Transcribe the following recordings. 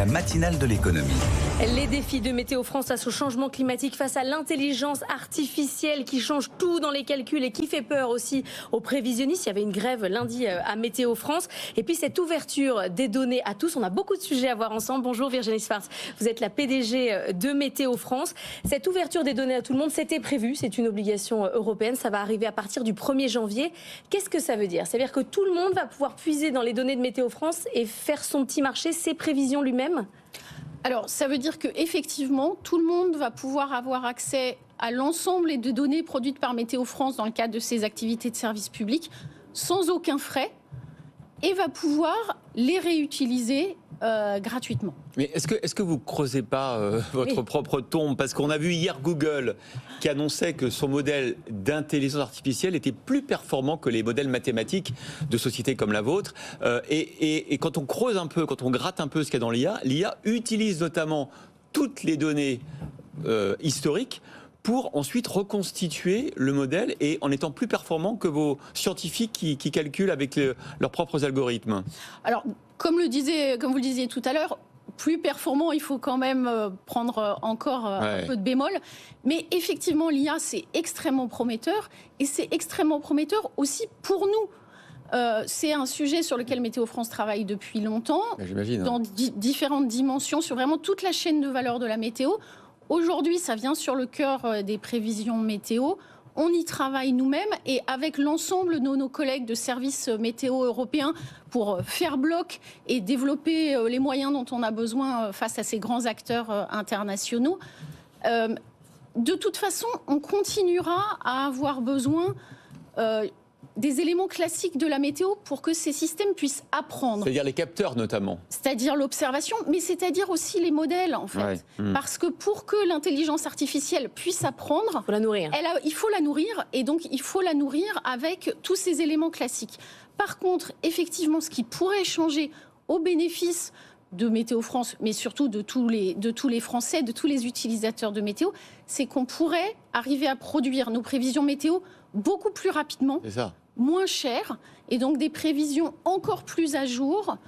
la matinale de l'économie. Les défis de Météo France face au changement climatique, face à l'intelligence artificielle qui change tout dans les calculs et qui fait peur aussi aux prévisionnistes. Il y avait une grève lundi à Météo France. Et puis cette ouverture des données à tous, on a beaucoup de sujets à voir ensemble. Bonjour Virginie Schwartz, vous êtes la PDG de Météo France. Cette ouverture des données à tout le monde, c'était prévu, c'est une obligation européenne. Ça va arriver à partir du 1er janvier. Qu'est-ce que ça veut dire? Ça veut dire que tout le monde va pouvoir puiser dans les données de Météo France et faire son petit marché, ses prévisions lui-même? Alors, ça veut dire qu'effectivement, tout le monde va pouvoir avoir accès à l'ensemble des données produites par Météo France dans le cadre de ses activités de service public, sans aucun frais, et va pouvoir les réutiliser gratuitement. Mais est-ce que vous ne creusez pas votre propre tombe? Parce qu'on a vu hier Google qui annonçait que son modèle d'intelligence artificielle était plus performant que les modèles mathématiques de sociétés comme la vôtre. Et quand on creuse un peu, quand on gratte un peu ce qu'il y a dans l'IA utilise notamment toutes les données historiques pour ensuite reconstituer le modèle et en étant plus performant que vos scientifiques qui calculent avec leurs propres algorithmes. Alors, comme vous le disiez tout à l'heure, plus performant, il faut quand même prendre encore un peu de bémol. Mais effectivement, l'IA, c'est extrêmement prometteur. Et c'est extrêmement prometteur aussi pour nous. C'est un sujet sur lequel Météo France travaille depuis longtemps, dans différentes dimensions, sur vraiment toute la chaîne de valeur de la météo. Aujourd'hui, ça vient sur le cœur des prévisions météo. On y travaille nous-mêmes et avec l'ensemble de nos collègues de services météo européens pour faire bloc et développer les moyens dont on a besoin face à ces grands acteurs internationaux. De toute façon, on continuera à avoir besoin des éléments classiques de la météo pour que ces systèmes puissent apprendre. C'est-à-dire les capteurs notamment. C'est-à-dire l'observation, mais c'est-à-dire aussi les modèles en fait. Parce que pour que l'intelligence artificielle puisse apprendre, il faut la nourrir. Il faut la nourrir et donc il faut la nourrir avec tous ces éléments classiques. Par contre, effectivement, ce qui pourrait changer au bénéfice de Météo France, mais surtout de tous les Français, de tous les utilisateurs de météo, c'est qu'on pourrait arriver à produire nos prévisions météo beaucoup plus rapidement, moins cher, et donc des prévisions encore plus à jour,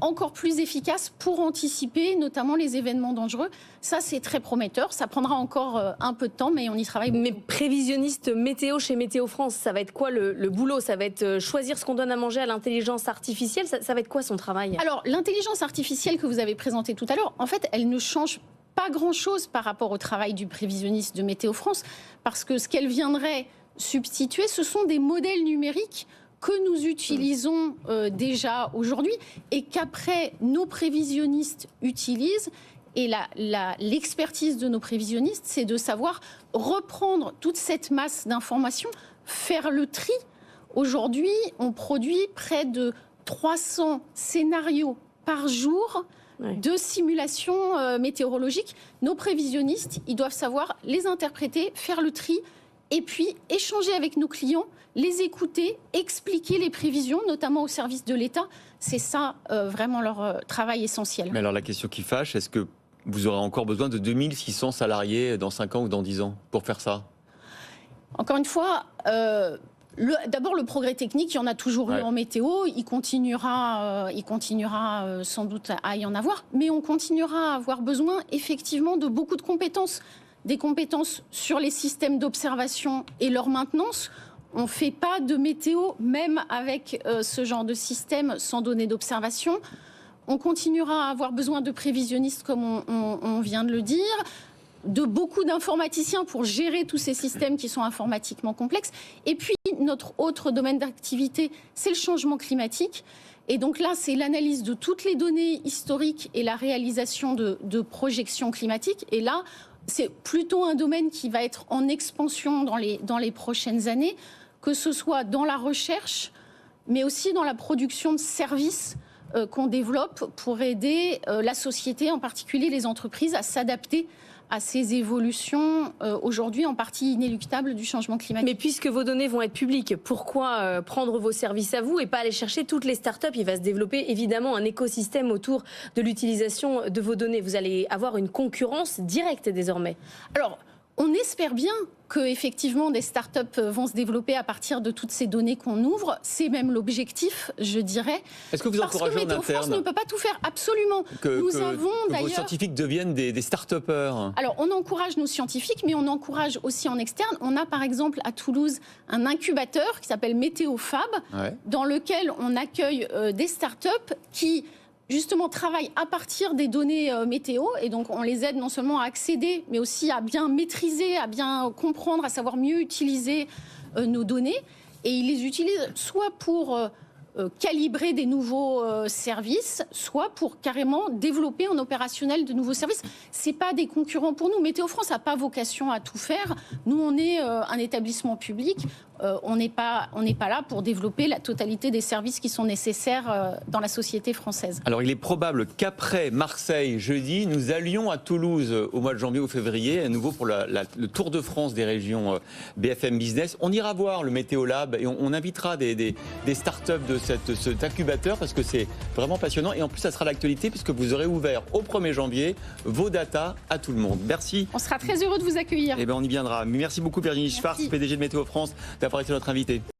encore plus efficaces pour anticiper notamment les événements dangereux. Ça, c'est très prometteur. Ça prendra encore un peu de temps, mais on y travaille beaucoup. Mais prévisionniste météo chez Météo France, ça va être quoi le boulot? Ça va être choisir ce qu'on donne à manger à l'intelligence artificielle? Ça va être quoi son travail? Alors, l'intelligence artificielle que vous avez présentée tout à l'heure, en fait, elle ne change pas grand-chose par rapport au travail du prévisionniste de Météo France, parce que ce qu'elle viendrait substituer, ce sont des modèles numériques que nous utilisons déjà aujourd'hui et qu'après nos prévisionnistes utilisent. Et l'expertise de nos prévisionnistes, c'est de savoir reprendre toute cette masse d'informations, faire le tri. Aujourd'hui, on produit près de 300 scénarios par jour de simulations météorologiques. Nos prévisionnistes, ils doivent savoir les interpréter, faire le tri, et puis échanger avec nos clients, les écouter, expliquer les prévisions, notamment au service de l'État. C'est ça vraiment leur travail essentiel. Mais alors la question qui fâche, est-ce que vous aurez encore besoin de 2600 salariés dans 5 ans ou dans 10 ans pour faire ça? Encore une fois, d'abord le progrès technique, il y en a toujours eu en météo, il continuera sans doute à y en avoir, mais on continuera à avoir besoin effectivement de beaucoup de compétences. Des compétences sur les systèmes d'observation et leur maintenance. On ne fait pas de météo, même avec ce genre de système, sans données d'observation. On continuera à avoir besoin de prévisionnistes, comme on vient de le dire, de beaucoup d'informaticiens pour gérer tous ces systèmes qui sont informatiquement complexes. Et puis, notre autre domaine d'activité, c'est le changement climatique. Et donc là, c'est l'analyse de toutes les données historiques et la réalisation de projections climatiques. Et là, c'est plutôt un domaine qui va être en expansion dans les prochaines années, que ce soit dans la recherche, mais aussi dans la production de services qu'on développe pour aider la société, en particulier les entreprises, à s'adapter à ces évolutions aujourd'hui en partie inéluctables du changement climatique. Mais puisque vos données vont être publiques, pourquoi prendre vos services à vous et pas aller chercher toutes les startups? Il va se développer évidemment un écosystème autour de l'utilisation de vos données. Vous allez avoir une concurrence directe désormais. Alors, On espère bien que effectivement des startups vont se développer à partir de toutes ces données qu'on ouvre. C'est même l'objectif, je dirais. Est-ce que vous encouragez en Météo France interne ne peut pas tout faire, absolument. que d'ailleurs vos scientifiques deviennent des start-upers? Alors, on encourage nos scientifiques, mais on encourage aussi en externe. On a par exemple à Toulouse un incubateur qui s'appelle Météo Fab, dans lequel on accueille des startups qui justement travaillent à partir des données météo, et donc on les aide non seulement à accéder, mais aussi à bien maîtriser, à bien comprendre, à savoir mieux utiliser nos données. Et ils les utilisent soit pour calibrer des nouveaux services, soit pour carrément développer en opérationnel de nouveaux services. C'est pas des concurrents pour nous. Météo France n'a pas vocation à tout faire. Nous, on est un établissement public. On n'est pas là pour développer la totalité des services qui sont nécessaires dans la société française. Alors, il est probable qu'après Marseille, jeudi, nous allions à Toulouse au mois de janvier ou février, à nouveau pour le Tour de France des régions BFM Business. On ira voir le Météo Lab et on invitera des startups de cet incubateur parce que c'est vraiment passionnant. Et en plus, ça sera l'actualité puisque vous aurez ouvert au 1er janvier vos datas à tout le monde. Merci. On sera très heureux de vous accueillir. Eh bien, on y viendra. Merci beaucoup Virginie Schwartz, PDG de Météo France, d'avoir été notre invitée.